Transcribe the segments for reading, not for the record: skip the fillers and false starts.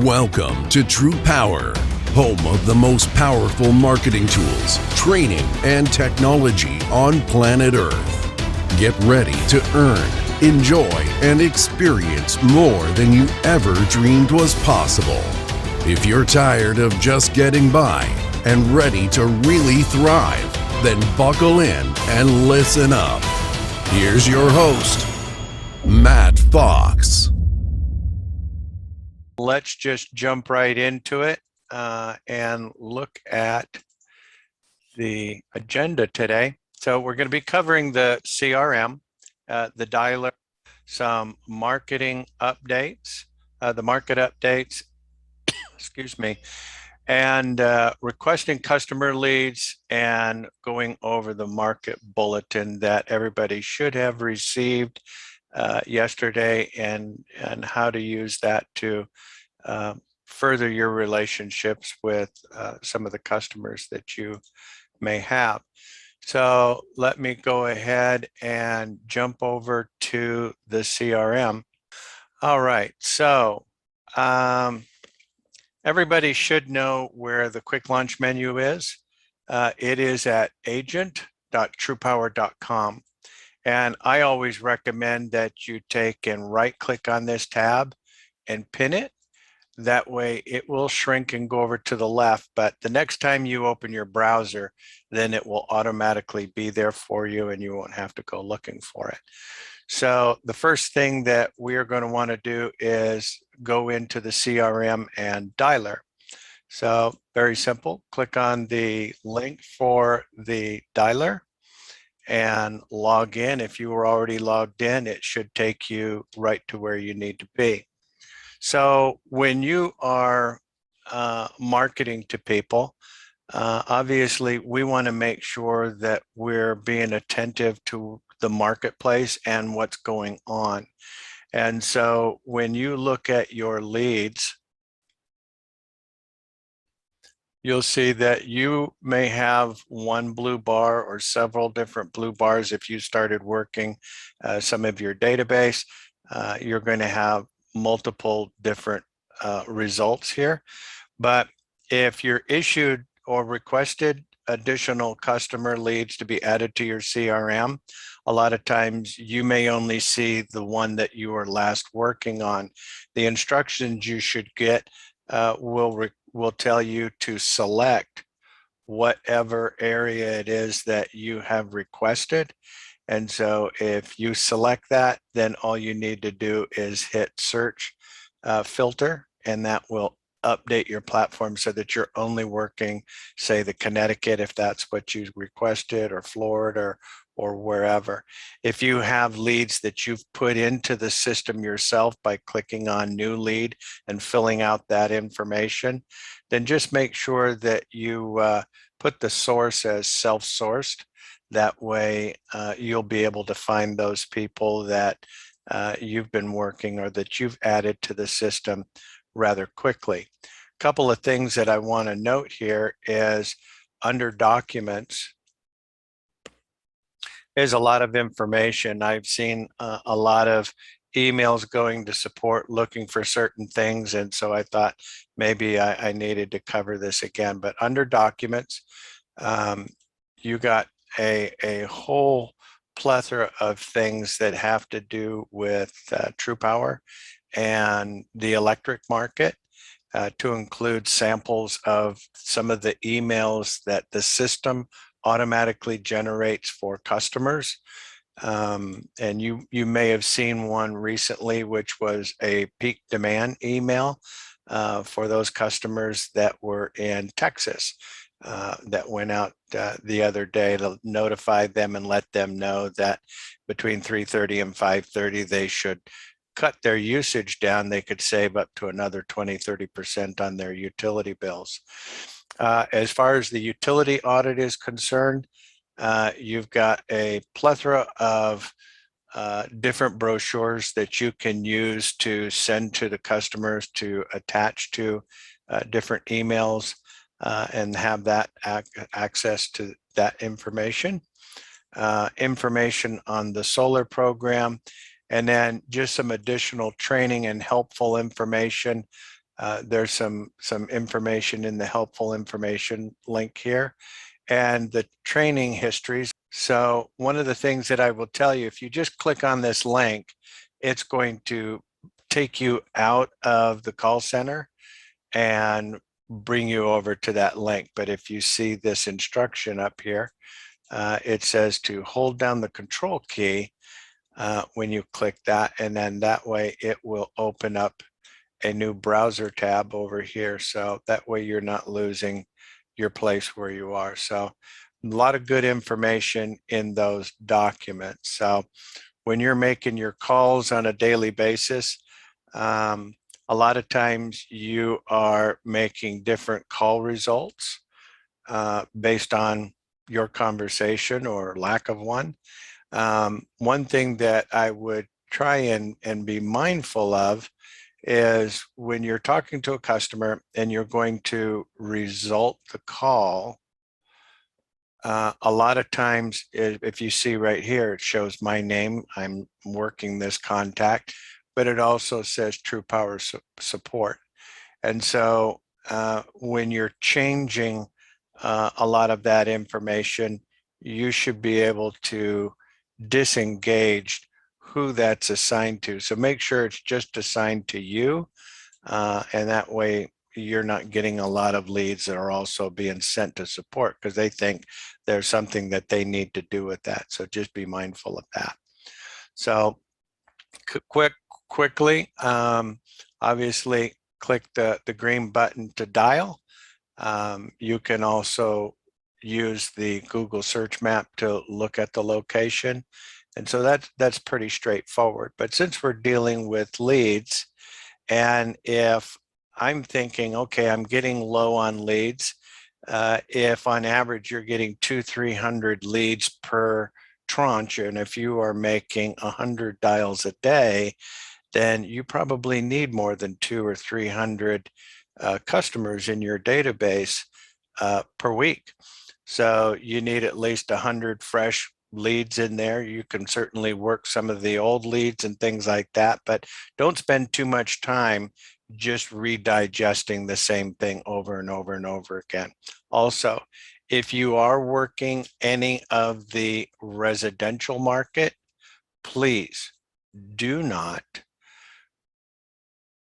Welcome to TruPowur, home of the most powerful marketing tools, training, and technology on planet Earth. Get ready to earn, enjoy, and experience more than you ever dreamed was possible. If you're tired of just getting by and ready to really thrive, then buckle in and listen up. Here's your host, Matt Fox. Let's just jump right into it and look at the agenda today. So we're going to be covering the CRM, the dialer, some marketing updates, the market updates, excuse me, and requesting customer leads and going over the market bulletin that everybody should have received yesterday and how to use that to further your relationships with some of the customers that you may have. So let me go ahead and jump over to the CRM. All right, so everybody should know where the quick launch menu is. It is at agent.truPowur.com. And I always recommend that you take and right click on this tab and pin it. That way it will shrink and go over to the left, but the next time you open your browser, then it will automatically be there for you and you won't have to go looking for it. So the first thing that we are going to want to do is go into the CRM and dialer. So very simple, click on the link for the dialer and log in. If you were already logged in, it should take you right to where you need to be. So when you are marketing to people, obviously we want to make sure that we're being attentive to the marketplace and what's going on. And so when you look at your leads, you'll see that you may have one blue bar or several different blue bars. If you started working some of your database, you're going to have multiple different results here. But if you're issued or requested additional customer leads to be added to your CRM, a lot of times you may only see the one that you were last working on. The instructions you should get will tell you to select whatever area it is that you have requested. And so if you select that, then all you need to do is hit search filter, and that will update your platform so that you're only working, say, the Connecticut, if that's what you requested, or Florida, or wherever. If you have leads that you've put into the system yourself by clicking on new lead and filling out that information, then just make sure that you put the source as self-sourced. That way you'll be able to find those people that you've been working or that you've added to the system rather quickly. A couple of things that I want to note here is under documents is a lot of information. I've seen a lot of emails going to support looking for certain things, and so I thought maybe I needed to cover this again. But under documents, you got a whole plethora of things that have to do with TruPowur and the electric market, to include samples of some of the emails that the system automatically generates for customers. And you may have seen one recently, which was a peak demand email for those customers that were in Texas. That went out the other day to notify them and let them know that between 3:30 and 5:30 they should cut their usage down. They could save up to another 20-30% on their utility bills. As far as the utility audit is concerned, you've got a plethora of different brochures that you can use to send to the customers to attach to different emails and have that access to that information. Information on the solar program, and then just some additional training and helpful information There's some information in the helpful information link here, and the training histories. So one of the things that I will tell you, if you just click on this link, it's going to take you out of the call center and bring you over to that link. But if you see this instruction up here, it says to hold down the control key when you click that, and then that way it will open up a new browser tab over here. So that way you're not losing your place where you are. So a lot of good information in those documents. So when you're making your calls on a daily basis, a lot of times you are making different call results based on your conversation or lack of one. One thing that I would try and be mindful of is when you're talking to a customer and you're going to result the call, a lot of times, if you see right here, it shows my name. I'm working this contact, but it also says TruPowur support. And so when you're changing a lot of that information, you should be able to disengage who that's assigned to. So make sure it's just assigned to you, and that way you're not getting a lot of leads that are also being sent to support because they think there's something that they need to do with that. So just be mindful of that. So quickly, obviously click the green button to dial. You can also use the Google search map to look at the location. And so that's pretty straightforward. But since we're dealing with leads, and if I'm thinking, okay, I'm getting low on leads, if on average you're getting 200-300 leads per tranche, and if you are making 100 dials a day, then you probably need more than 200 or 300 customers in your database per week. So you need at least 100 fresh leads in there. You can certainly work some of the old leads and things like that, but don't spend too much time just redigesting the same thing over and over and over again. Also, if you are working any of the residential market, please do not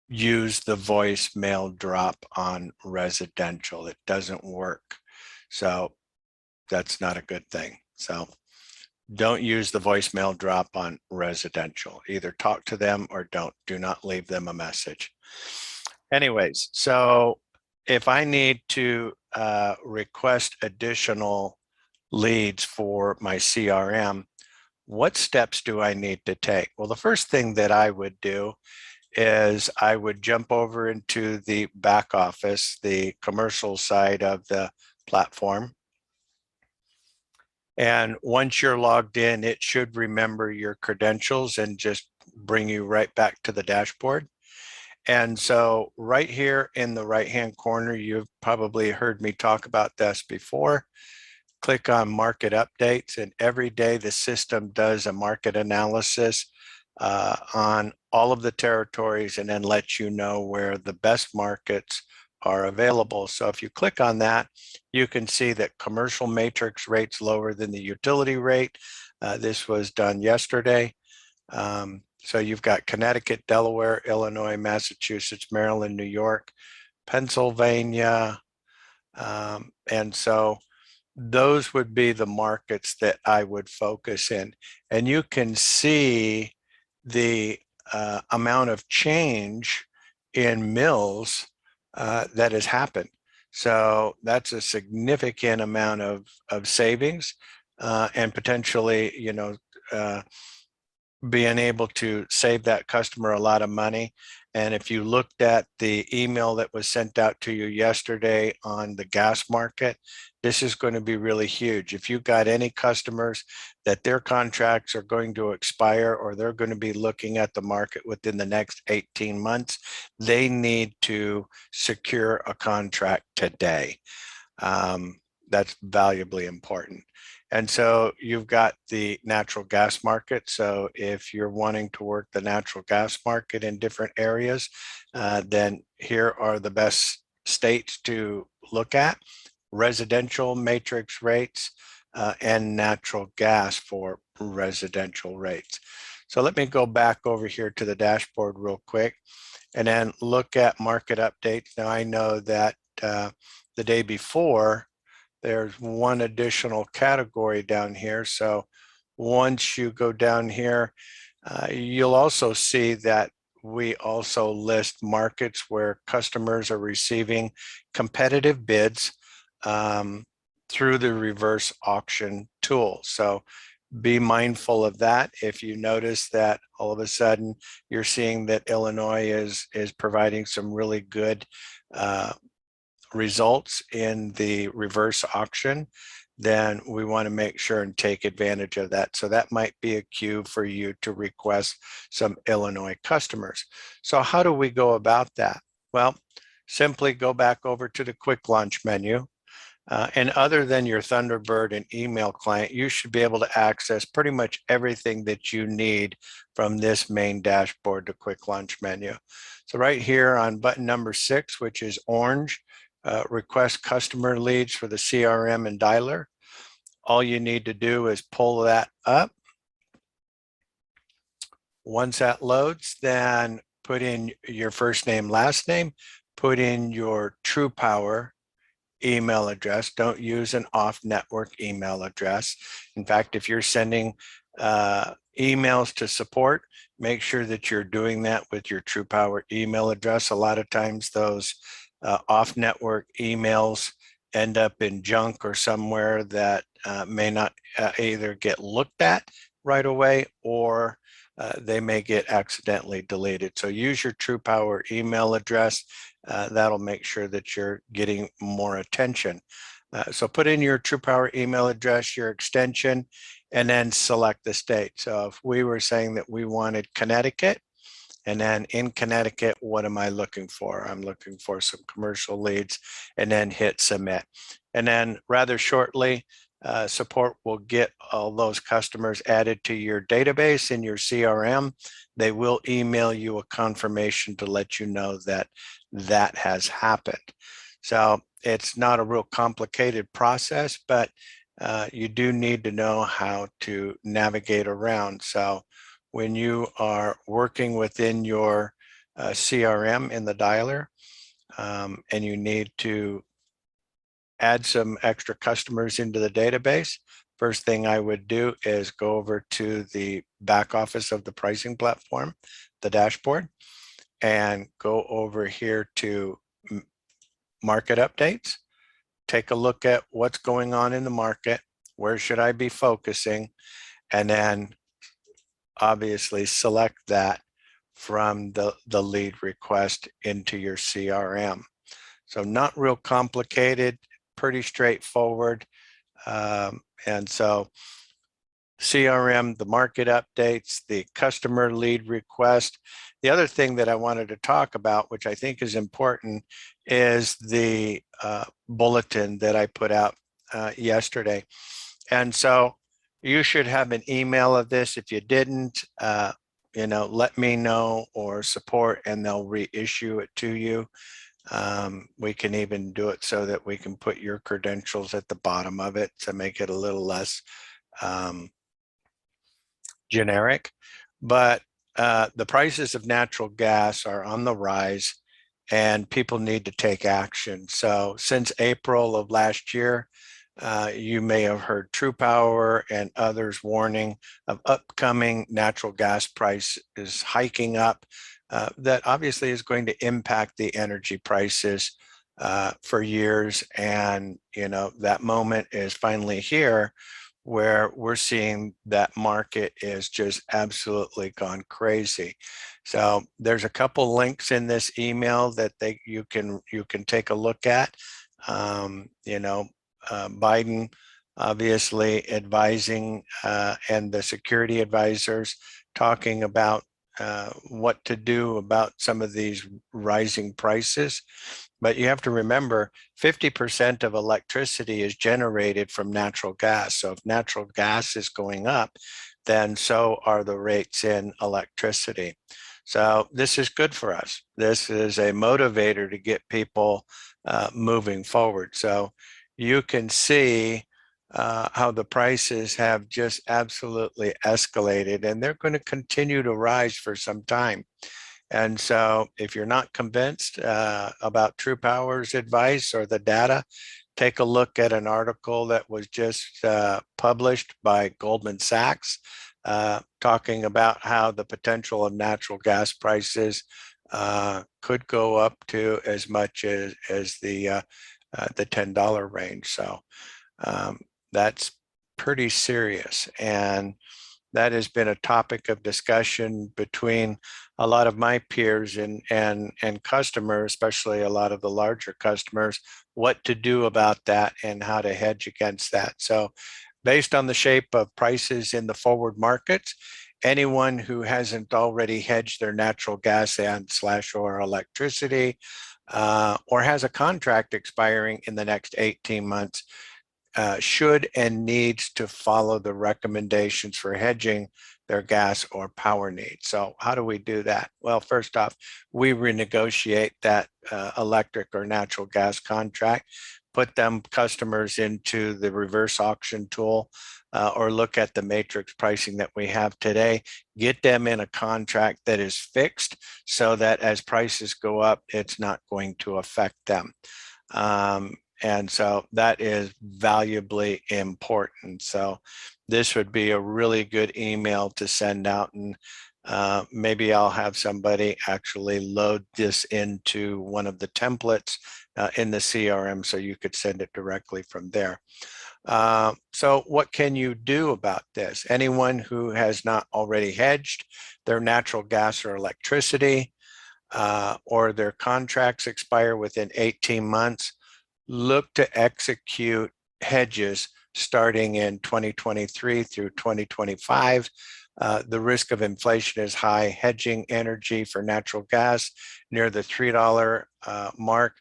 use the voicemail drop on residential. It doesn't work. So that's not a good thing. So don't use the voicemail drop on residential. Either talk to them or do not leave them a message. Anyways, so if I need to request additional leads for my CRM, what steps do I need to take? Well, the first thing that I would do is I would jump over into the back office, the commercial side of the platform. And once you're logged in, it should remember your credentials and just bring you right back to the dashboard. And so right here in the right-hand corner, you've probably heard me talk about this before. Click on market updates, and every day the system does a market analysis on all of the territories and then lets you know where the best markets are available. So if you click on that, you can see that commercial matrix rates lower than the utility rate. This was done yesterday. So you've got Connecticut, Delaware, Illinois, Massachusetts, Maryland, New York, Pennsylvania. And so those would be the markets that I would focus in. And you can see the amount of change in mills that has happened. So that's a significant amount of savings and potentially, being able to save that customer a lot of money. And if you looked at the email that was sent out to you yesterday on the gas market, this is going to be really huge. If you've got any customers that their contracts are going to expire or they're going to be looking at the market within the next 18 months, they need to secure a contract today. That's valuably important. And so you've got the natural gas market. So if you're wanting to work the natural gas market in different areas, then here are the best states to look at: residential matrix rates and natural gas for residential rates. So let me go back over here to the dashboard real quick and then look at market updates. Now I know that the day before, there's one additional category down here. So once you go down here, you'll also see that we also list markets where customers are receiving competitive bids through the reverse auction tool. So be mindful of that. If you notice that all of a sudden you're seeing that Illinois is providing some really good results in the reverse auction, then we want to make sure and take advantage of that. So that might be a cue for you to request some Illinois customers. So how do we go about that? Well, simply go back over to the quick launch menu. And other than your Thunderbird and email client, you should be able to access pretty much everything that you need from this main dashboard to quick launch menu. So right here on button number 6, which is orange, request customer leads for the CRM and dialer. All you need to do is pull that up. Once that loads, then put in your first name, last name, put in your TruPowur email address. Don't use an off-network email address. In fact, if you're sending emails to support, make sure that you're doing that with your TruPowur email address. A lot of times those off-network emails end up in junk or somewhere that may not either get looked at right away, or they may get accidentally deleted. So use your TruPowur email address. That'll make sure that you're getting more attention. So put in your TruPowur email address, your extension, and then select the state. So if we were saying that we wanted Connecticut, and then in Connecticut, what am I looking for? I'm looking for some commercial leads, and then hit submit. And then rather shortly, support will get all those customers added to your database in your CRM. They will email you a confirmation to let you know that that has happened. So it's not a real complicated process, but you do need to know how to navigate around. So when you are working within your CRM in the dialer, and you need to add some extra customers into the database, first thing I would do is go over to the back office of the pricing platform, the dashboard, and go over here to market updates. Take a look at what's going on in the market. Where should I be focusing? And then obviously select that from the lead request into your CRM. So not real complicated, pretty straightforward. And so CRM, the market updates, the customer lead request. The other thing that I wanted to talk about, which I think is important, is the bulletin that I put out yesterday. And so you should have an email of this. If you didn't, let me know, or support, and they'll reissue it to you. We can even do it so that we can put your credentials at the bottom of it to make it a little less generic. But the prices of natural gas are on the rise, and people need to take action. So since April of last year, you may have heard TruPowur and others warning of upcoming natural gas prices hiking up. That obviously is going to impact the energy prices for years. And, that moment is finally here, where we're seeing that market is just absolutely gone crazy. So there's a couple links in this email that you can take a look at. Biden obviously advising and the security advisors talking about what to do about some of these rising prices. But you have to remember 50% of electricity is generated from natural gas. So if natural gas is going up, then so are the rates in electricity. So this is good for us. This is a motivator to get people moving forward. So you can see how the prices have just absolutely escalated, and they're going to continue to rise for some time. And so if you're not convinced about TruPowur's advice or the data, take a look at an article that was just published by Goldman Sachs talking about how the potential of natural gas prices could go up to as much as the $10 range. So that's pretty serious. And that has been a topic of discussion between a lot of my peers and customers, especially a lot of the larger customers, what to do about that and how to hedge against that. So based on the shape of prices in the forward markets, anyone who hasn't already hedged their natural gas and slash or electricity or has a contract expiring in the next 18 months should and needs to follow the recommendations for hedging their gas or power needs. So how do we do that? Well, first off, we renegotiate that electric or natural gas contract, put them customers into the reverse auction tool or look at the matrix pricing that we have today, get them in a contract that is fixed so that as prices go up, it's not going to affect them. And so that is valuably important. So this would be a really good email to send out, and maybe I'll have somebody actually load this into one of the templates in the CRM so you could send it directly from there. So what can you do about this? Anyone who has not already hedged their natural gas or electricity or their contracts expire within 18 months, look to execute hedges starting in 2023 through 2025. The risk of inflation is high. Hedging energy for natural gas near the $3 mark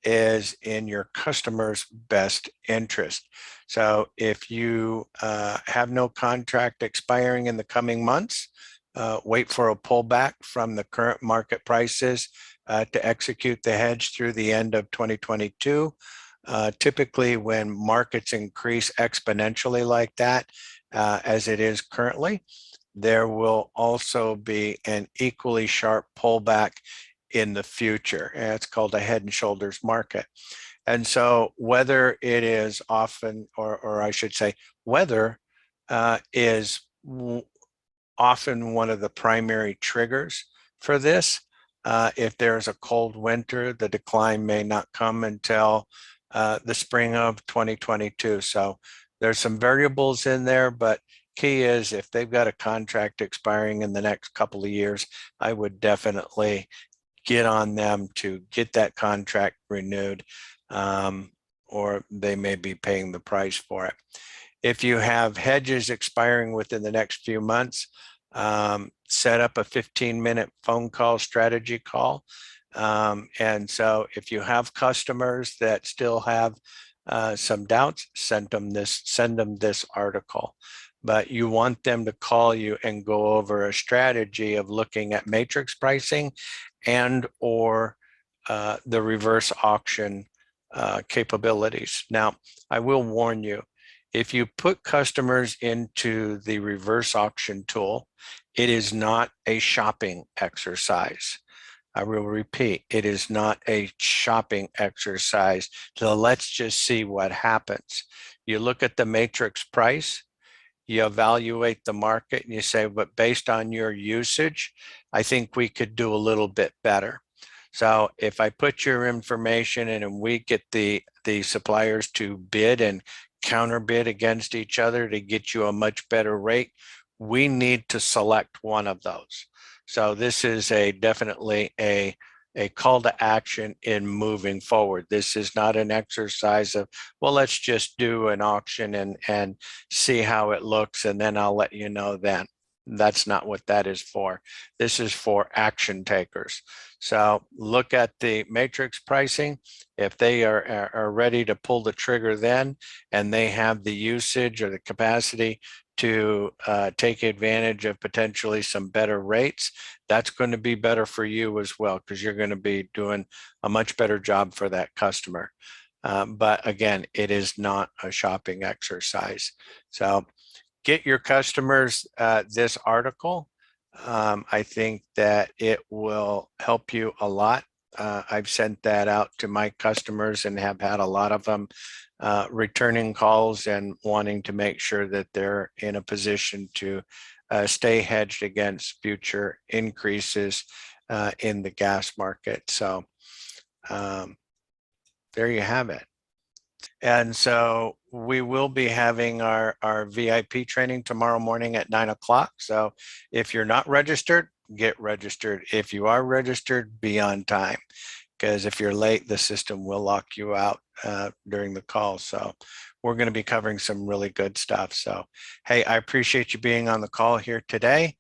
is in your customer's best interest. So if you have no contract expiring in the coming months, wait for a pullback from the current market prices to execute the hedge through the end of 2022. Typically, when markets increase exponentially like that, as it is currently, there will also be an equally sharp pullback in the future. And it's called a head and shoulders market. And so whether it is often, or I should say, weather is often one of the primary triggers for this. If there's a cold winter, the decline may not come until the spring of 2022. So there's some variables in there, but key is if they've got a contract expiring in the next couple of years, I would definitely get on them to get that contract renewed, or they may be paying the price for it. If you have hedges expiring within the next few months, set up a 15-minute phone call strategy call. And so if you have customers that still have some doubts, send them this article. But you want them to call you and go over a strategy of looking at matrix pricing and or the reverse auction capabilities. Now, I will warn you, if you put customers into the reverse auction tool, it is not a shopping exercise. I will repeat, it is not a shopping exercise. So let's just see what happens. You look at the matrix price, you evaluate the market, and you say, but based on your usage, I think we could do a little bit better. So if I put your information in and we get the suppliers to bid and counter bid against each other to get you a much better rate, we need to select one of those. So this is definitely a call to action in moving forward. This is not an exercise of, well, let's just do an auction and see how it looks, and then I'll let you know then. That's not what that is for. This is for action takers. So look at the matrix pricing. If they are ready to pull the trigger then, and they have the usage or the capacity to take advantage of potentially some better rates, that's going to be better for you as well, because you're going to be doing a much better job for that customer. But again, it is not a shopping exercise. So get your customers this article. I think that it will help you a lot. I've sent that out to my customers and have had a lot of them returning calls and wanting to make sure that they're in a position to stay hedged against future increases in the gas market. So there you have it. And so we will be having our VIP training tomorrow morning at 9 o'clock. So if you're not registered, get registered. If you are registered, be on time, because if you're late, the system will lock you out during the call. So we're going to be covering some really good stuff. So, hey, I appreciate you being on the call here today.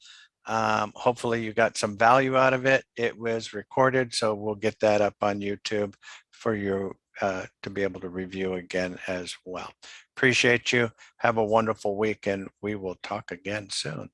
Hopefully you got some value out of it. It was recorded, so we'll get that up on YouTube for you to be able to review again as well. Appreciate you. Have a wonderful week, and we will talk again soon.